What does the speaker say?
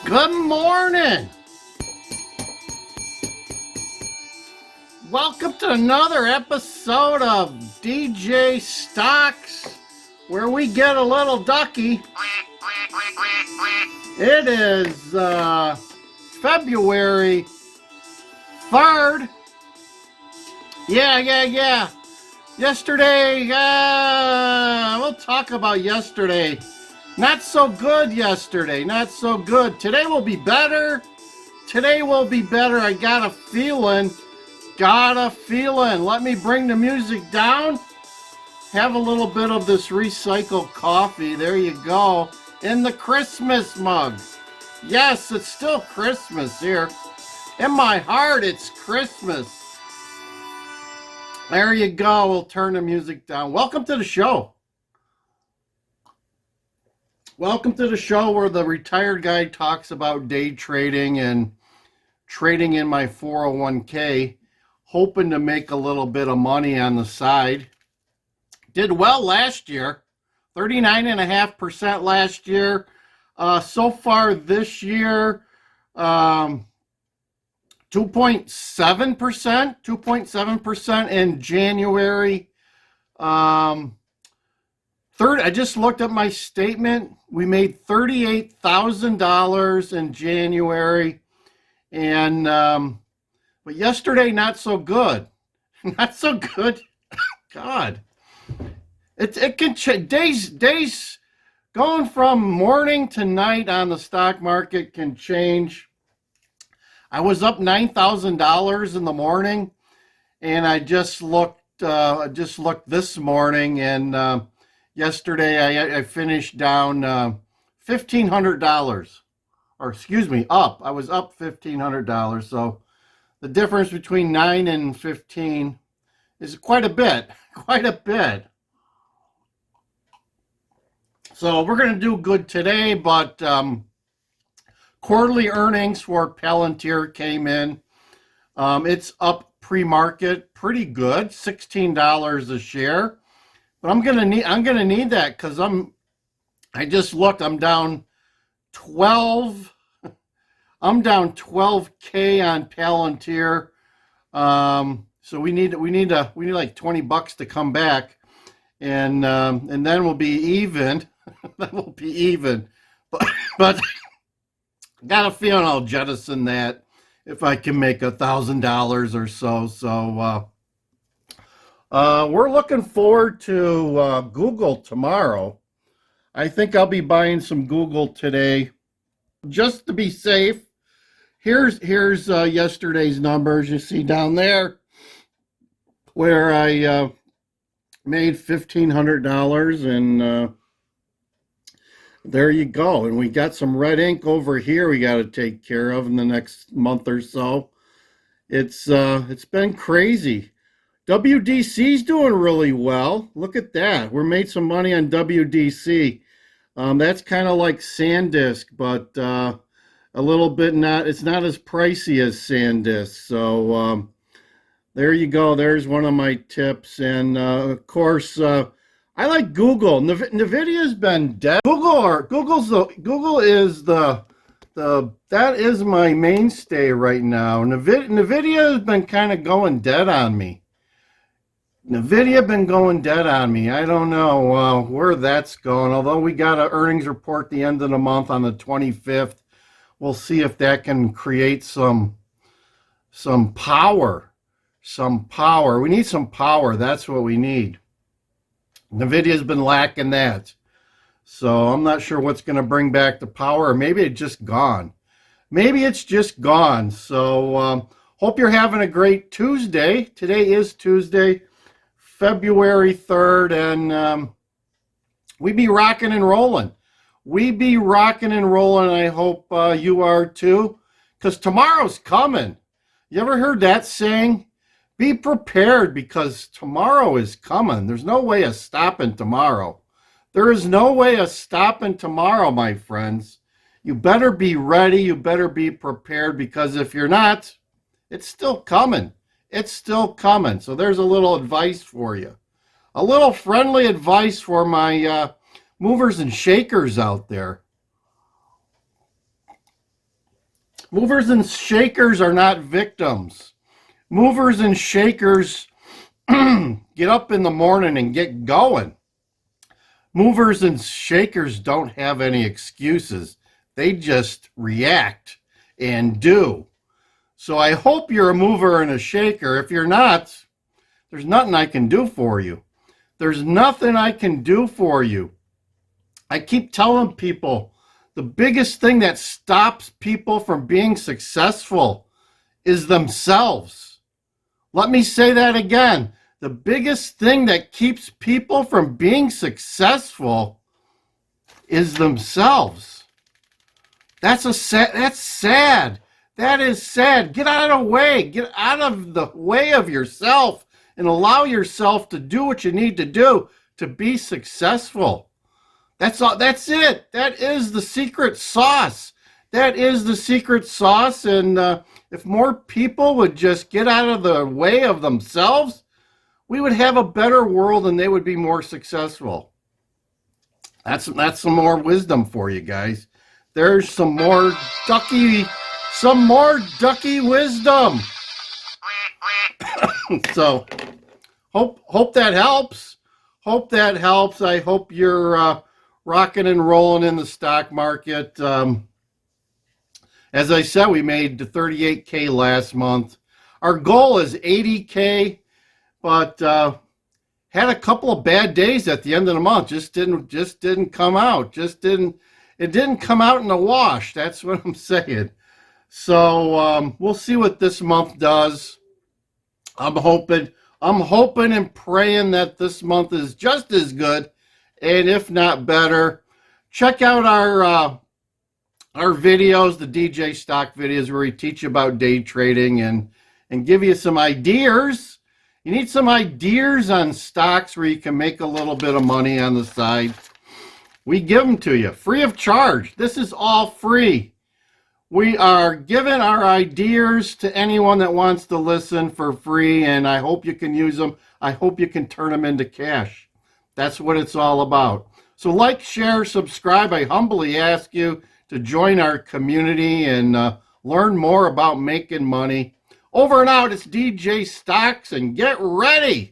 Good morning. Welcome to another episode of DJ Stocks, where we get a little ducky. It is February 3rd. Yeah. Yesterday, we'll talk about yesterday. Not so good yesterday, not so good. Today will be better. I got a feeling. Let me bring the music down. Have a little bit of this recycled coffee. There you go. In the Christmas mug. Yes, it's still Christmas here. In my heart, it's Christmas. There you go. We'll turn the music down. Welcome to the show. Welcome to the show where the retired guy talks about day trading and trading in my 401k, hoping to make a little bit of money on the side. Did well last year, 39.5% last year. So far this year, 2.7% in January. I just looked at my statement. We made $38,000 in January, and but yesterday not so good. Not so good. God, it can change. Days going from morning to night on the stock market can change. I was up $9,000 in the morning, and I just looked this morning, and yesterday I finished down $1,500, or excuse me, up. I was up $1,500. So the difference between 9 and 15 is quite a bit. So we're going to do good today, but quarterly earnings for Palantir came in. It's up pre-market pretty good, $16 a share. But I'm gonna need that because I just looked. I'm down 12. I'm down 12K on Palantir. So we need like $20 to come back, and then we'll be even. Then we'll be even. But got a feeling I'll jettison that if I can make $1,000 or so. So. We're looking forward to Google tomorrow. I think I'll be buying some Google today just to be safe. Here's yesterday's numbers. You see down there where I made $1,500, and there you go. And we got some red ink over here we got to take care of in the next month or so. It's been crazy. WDC's doing really well. Look at that. We made some money on WDC. That's kind of like SanDisk, but a little bit it's not as pricey as SanDisk. So there you go. There's one of my tips. And of course, I like Google. Nvidia's been dead. Google is that is my mainstay right now. Nvidia has been kind of going dead on me. NVIDIA been going dead on me. I don't know where that's going. Although we got an earnings report the end of the month on the 25th. We'll see if that can create some power. We need some power. That's what we need. NVIDIA's been lacking that. So I'm not sure what's going to bring back the power. Or maybe it's just gone. So hope you're having a great Tuesday. Today is Tuesday, February 3rd, and we be rocking and rolling. I hope you are too, because tomorrow's coming. You ever heard that saying? Be prepared, because tomorrow is coming. There's no way of stopping tomorrow. There is no way of stopping tomorrow, my friends. You better be ready. You better be prepared, because if you're not, it's still coming. So there's a little advice for you. A little friendly advice for my movers and shakers out there. Movers and shakers are not victims. Movers and shakers get up in the morning and get going. Movers and shakers don't have any excuses. They just react and do. So I hope you're a mover and a shaker. If you're not, there's nothing I can do for you. There's nothing I can do for you. I keep telling people the biggest thing that stops people from being successful is themselves. Let me say that again. The biggest thing that keeps people from being successful is themselves. That's sad. That is sad. Get out of the way. Get out of the way of yourself and allow yourself to do what you need to do to be successful. That's all. That's it. That is the secret sauce. That is the secret sauce. And if more people would just get out of the way of themselves, we would have a better world and they would be more successful. That's some more wisdom for you guys. There's some more ducky wisdom. So hope that helps. Hope that helps. I hope you're rocking and rolling in the stock market. As I said, we made the 38K last month. Our goal is 80K. But had a couple of bad days at the end of the month. Just didn't come out. It didn't come out in the wash. That's what I'm saying. So we'll see what this month does. I'm hoping and praying that this month is just as good, and if not better. Check out our videos, the DJ stock videos, where we teach you about day trading and give you some ideas. You need some ideas on stocks where you can make a little bit of money on the side. We give them to you free of charge. This is all free. We are giving our ideas to anyone that wants to listen for free, and I hope you can use them. I hope you can turn them into cash. That's what it's all about. So like, share, subscribe. I humbly ask you to join our community and learn more about making money. Over and out, it's DJ Stocks, and get ready.